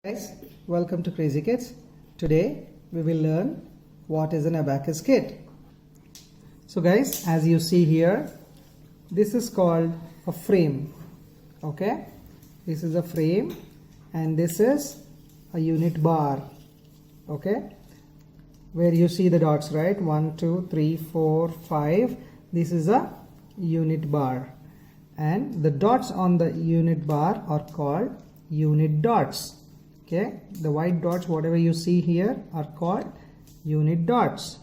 Guys, welcome to Crazy Kids. Today we will learn what is an abacus kit. So guys, as you see here, this is called a frame. Okay, this is a frame and this is a unit bar. Okay, where you see the dots, right? 1 2 3 4 5. This is a unit bar, and the dots on the unit bar are called unit dots. Okay, the white dots, whatever you see here, are called unit dots.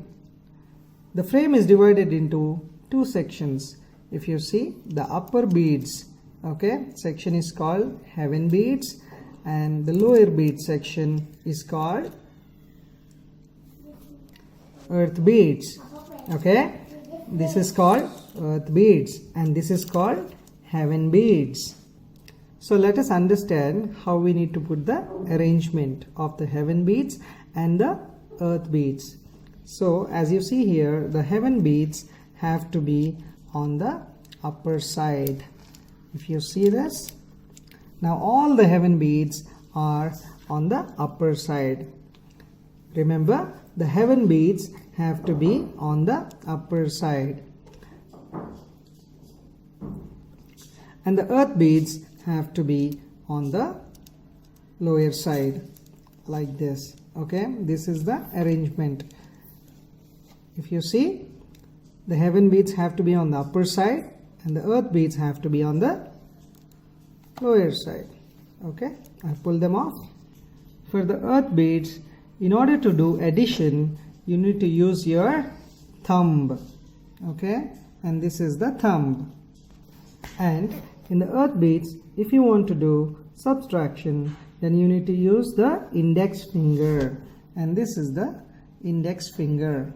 The frame is divided into two sections. If you see the upper beads, okay, section is called heaven beads, and the lower bead section is called earth beads. Okay, this is called earth beads and this is called heaven beads. So let us understand how we need to put the arrangement of the heaven beads and the earth beads. So as you see here, the heaven beads have to be on the upper side. If you see this, now all the heaven beads are on the upper side. Remember, the heaven beads have to be on the upper side, and the earth beads have to be on the lower side, like this. Okay, this is the arrangement. If you see, the heaven beads have to be on the upper side and the earth beads have to be on the lower side. Okay, I pull them off. For the earth beads, in order to do addition, you need to use your thumb. Okay, and this is the thumb. And in the earth beads, if you want to do subtraction, then you need to use the index finger, and this is the index finger.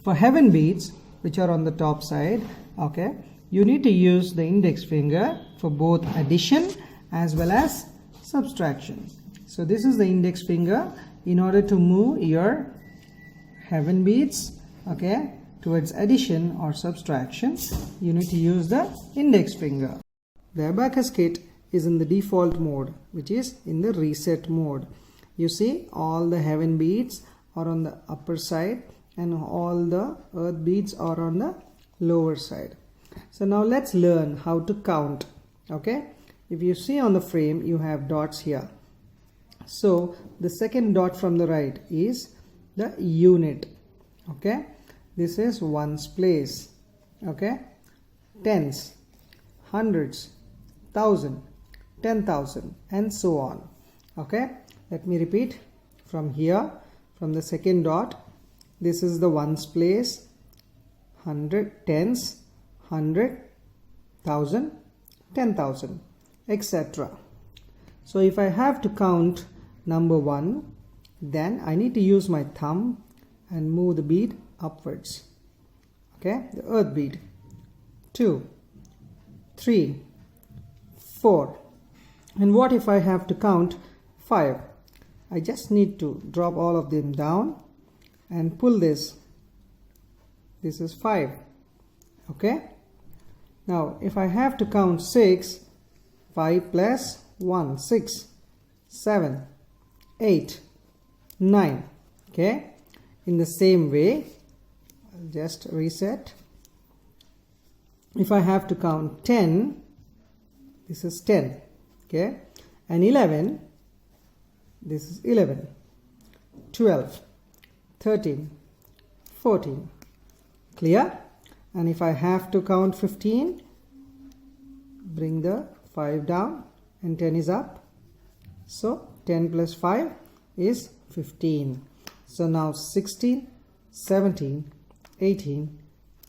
For heaven beads, which are on the top side, okay, you need to use the index finger for both addition as well as subtraction. So this is the index finger. In order to move your heaven beads, okay, towards addition or subtraction, you need to use the index finger. The abacus kit is in the default mode, which is in the reset mode. You see, all the heaven beads are on the upper side and all the earth beads are on the lower side. So now let's learn how to count. Okay, if you see on the frame, you have dots here. So the second dot from the right is the unit. Okay, this is ones place. Okay, tens, hundreds, 1,000, 10,000, and so on. Okay, let me repeat from here, from the second dot. This is the ones place, 100, tens, 100, 1,000, 10,000, etc. So if I have to count number 1, then I need to use my thumb and move the bead upwards. Okay, the earth bead. 2, 3, 4. And what if I have to count 5? I just need to drop all of them down and pull this. This is 5. Okay, now if I have to count 6, 5 plus 1, 6, 7, 8, 9. Okay, in the same way, I'll just reset. If I have to count 10, this is 10. Okay, and 11, this is 11, 12, 13, 14. Clear? And if I have to count 15, bring the 5 down and 10 is up. So 10 plus 5 is 15. So now 16, 17, 18,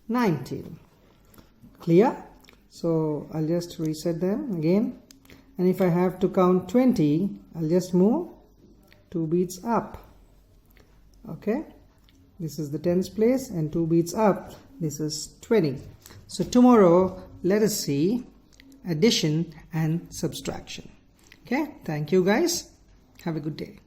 19. Clear? So I'll just reset them again. And if I have to count 20, I'll just move 2 beads up. Okay, this is the tens place, and 2 beads up, this is 20. So tomorrow let us see addition and subtraction. Okay, thank you guys. Have a good day.